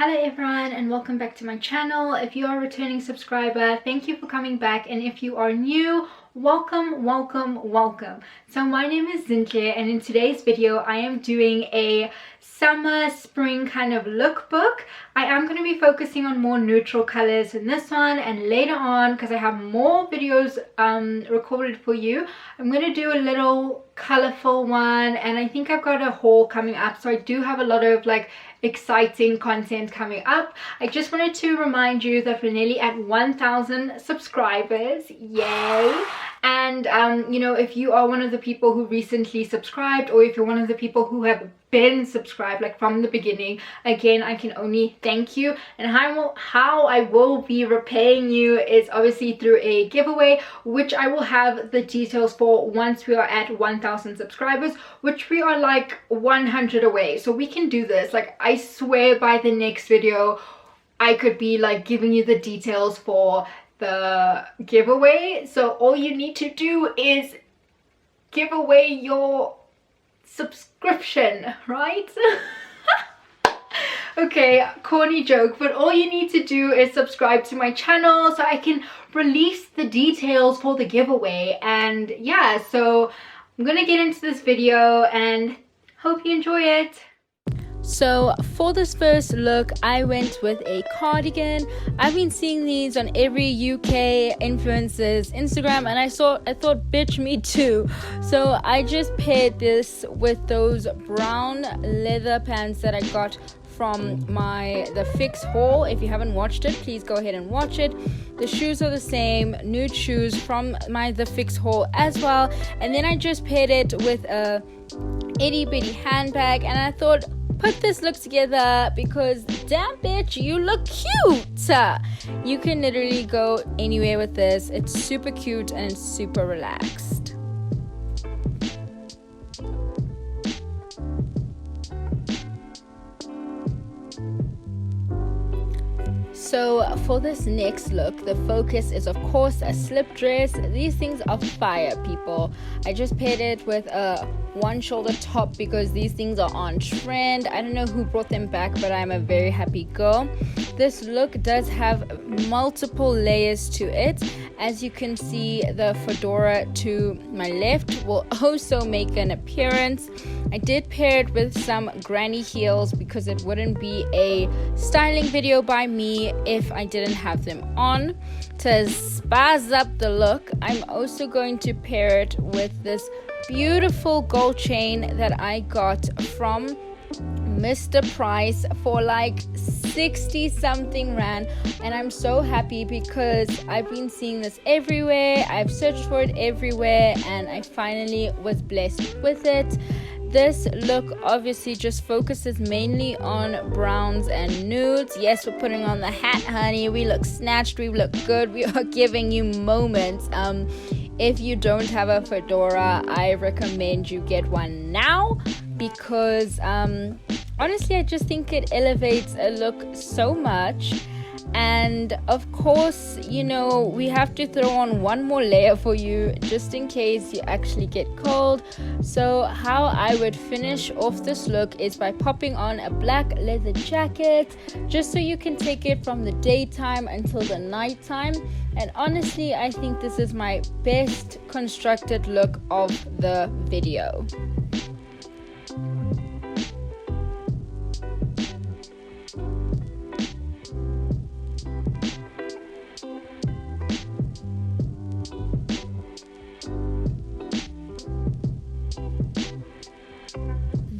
Hello everyone and welcome back to my channel. If you are a returning subscriber, thank you for coming back, and if you are new, welcome. So my name is Zinhle, and in today's video I am doing a summer spring kind of lookbook. I am going to be focusing on more neutral colors in this one, and later on, because I have more videos recorded for you, I'm going to do a little colorful one, and I think I've got a haul coming up, so I do have a lot of like exciting content coming up. I just wanted to remind you that we're nearly at 1,000 subscribers, yay! And you know, if you are one of the people who recently subscribed, or if you're one of the people who have been subscribed like from the beginning, again, I can only thank you. And how I will be repaying you is obviously through a giveaway, which I will have the details for once we are at 1,000 subscribers, which we are like 100 away. So we can do this. Like, I swear by the next video I could be like giving you the details for the giveaway. So all you need to do is give away your subscription, right? Okay, corny joke, but all you need to do is subscribe to my channel so I can release the details for the giveaway. And yeah, so I'm gonna get into this video and hope you enjoy it. So for this first look, I went with a cardigan. I've been seeing these on every UK influencer's Instagram, and I thought, bitch, me too. So I just paired this with those brown leather pants that I got from the Fix haul. If you haven't watched it, please go ahead and watch it. The shoes are the same, nude shoes from the Fix haul as well. And then I just paired it with a itty bitty handbag, and I thought, put this look together because damn bitch, you look cute. You can literally go anywhere with this. It's super cute and it's super relaxed. So for this next look, the focus is of course a slip dress. These things are fire, people. I just paired it with a one shoulder top because these things are on trend. I don't know who brought them back, but I'm a very happy girl. This look does have multiple layers to it. As you can see, the fedora to my left will also make an appearance. I did pair it with some granny heels because it wouldn't be a styling video by me if I didn't have them on. To spaz up the look, I'm also going to pair it with this beautiful gold chain that I got from Mr. Price for like 60 something rand, and I'm so happy because I've been seeing this everywhere. I've searched for it everywhere and I finally was blessed with it. This look obviously just focuses mainly on browns and nudes. Yes, we're putting on the hat, honey. We look snatched, we look good, we are giving you moments. If you don't have a fedora, I recommend you get one now because honestly, I just think it elevates a look so much. And of course, you know, we have to throw on one more layer for you just in case you actually get cold. So how I would finish off this look is by popping on a black leather jacket, just so you can take it from the daytime until the nighttime. And honestly, I think this is my best constructed look of the video.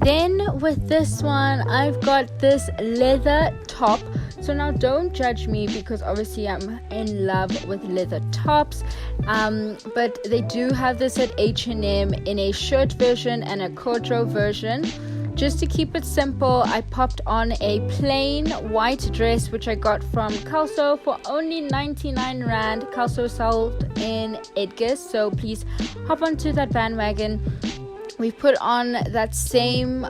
Then with this one, I've got this leather top. So now don't judge me because obviously I'm in love with leather tops, but they do have this at H&M in a shirt version and a corduroy version. Just to keep it simple, I popped on a plain white dress which I got from Calso for only 99 rand. Calso sold in Edgar's, so please hop onto that bandwagon. we put on that same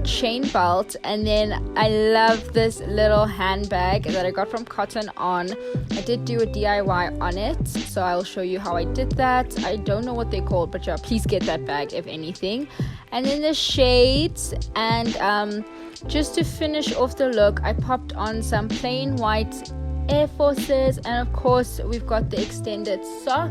chain belt, and then I love this little handbag that I got from Cotton On. I did do a DIY on it, so I'll show you how I did that. I don't know what they're called, but yeah, please get that bag if anything. And then the shades, and just to finish off the look, I popped on some plain white Air Forces, and of course we've got the extended sock.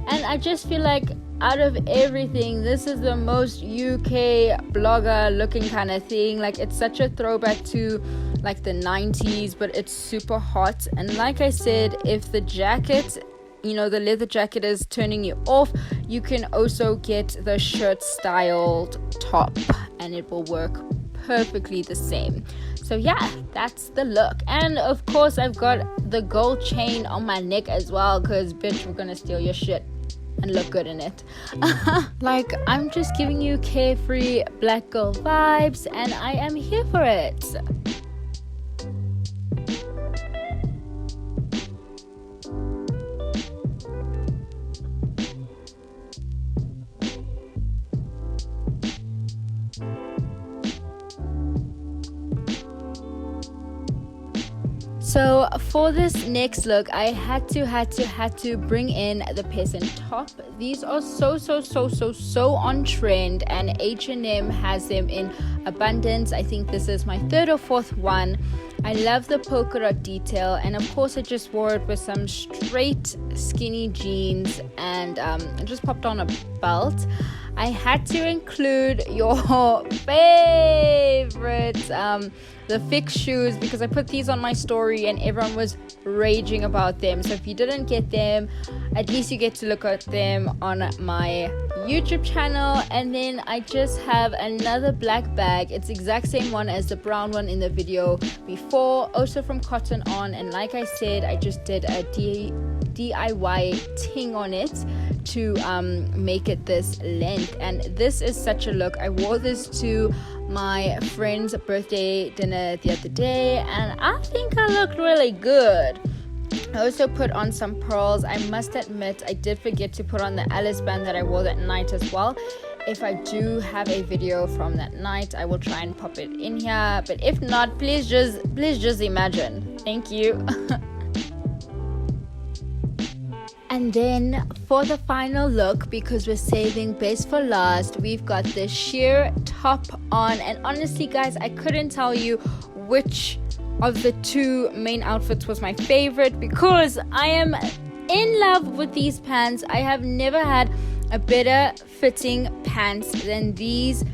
And I just feel like out of everything, this is the most UK blogger looking kind of thing. Like, it's such a throwback to like the 90s, but it's super hot. And like I said, if the jacket, you know, the leather jacket is turning you off, you can also get the shirt styled top and it will work perfectly the same. So yeah, that's the look. And of course I've got the gold chain on my neck as well, because bitch, we're gonna steal your shit and look good in it. Like, I'm just giving you carefree black girl vibes, and I am here for it. So for this next look, I had to bring in the peasant top. These are so on trend, and H&M has them in abundance. I think this is my third or fourth one. I love the polka dot detail, and of course I just wore it with some straight skinny jeans, and I just popped on a belt. I had to include your favorite, the fixed shoes, because I put these on my story and everyone was raging about them. So if you didn't get them, at least you get to look at them on my YouTube channel. And then I just have another black bag. It's the exact same one as the brown one in the video before, also from Cotton On. And like I said, I just did a DIY ting on it to make it this length. And this is such a look. I wore this to my friend's birthday dinner the other day, and I think I looked really good. I also put on some pearls. I must admit, I did forget to put on the Alice band that I wore that night as well. If I do have a video from that night, I will try and pop it in here, but if not, please just imagine. Thank you. And then for the final look, because we're saving best for last, we've got this sheer top on. And honestly guys, I couldn't tell you which of the two main outfits was my favorite, because I am in love with these pants. I have never had a better fitting pants than these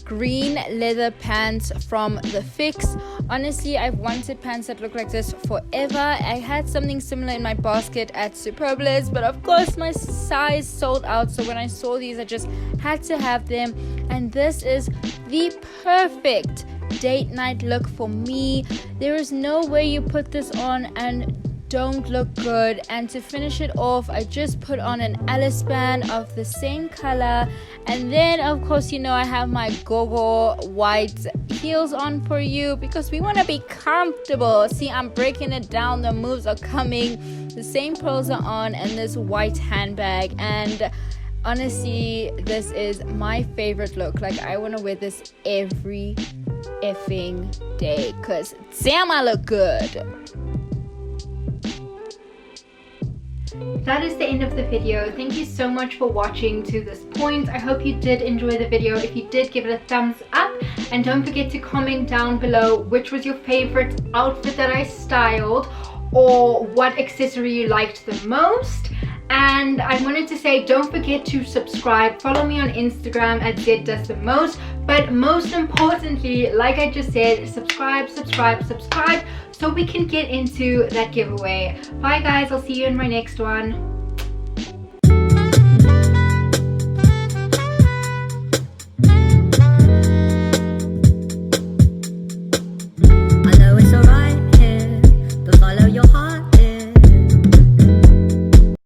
green leather pants from The Fix. Honestly, I've wanted pants that look like this forever. I had something similar in my basket at SUPERBALIST, but of course my size sold out, so when I saw these I just had to have them. And this is the perfect date night look for me. There is no way you put this on and don't look good. And to finish it off, I just put on an Alice band of the same color, and then of course, you know, I have my go-go white heels on for you, because we want to be comfortable. See, I'm breaking it down, the moves are coming. The same pearls are on, and this white handbag. And honestly, this is my favorite look. Like, I want to wear this every effing day, because damn, I look good. That is the end of the video. Thank you so much for watching to this point. I hope you did enjoy the video. If you did, give it a thumbs up, and don't forget to comment down below which was your favorite outfit that I styled, or what accessory you liked the most. And I wanted to say, don't forget to subscribe. Follow me on Instagram at ZDoesTheMost. But most importantly, like I just said, subscribe, so we can get into that giveaway. Bye guys, I'll see you in my next one.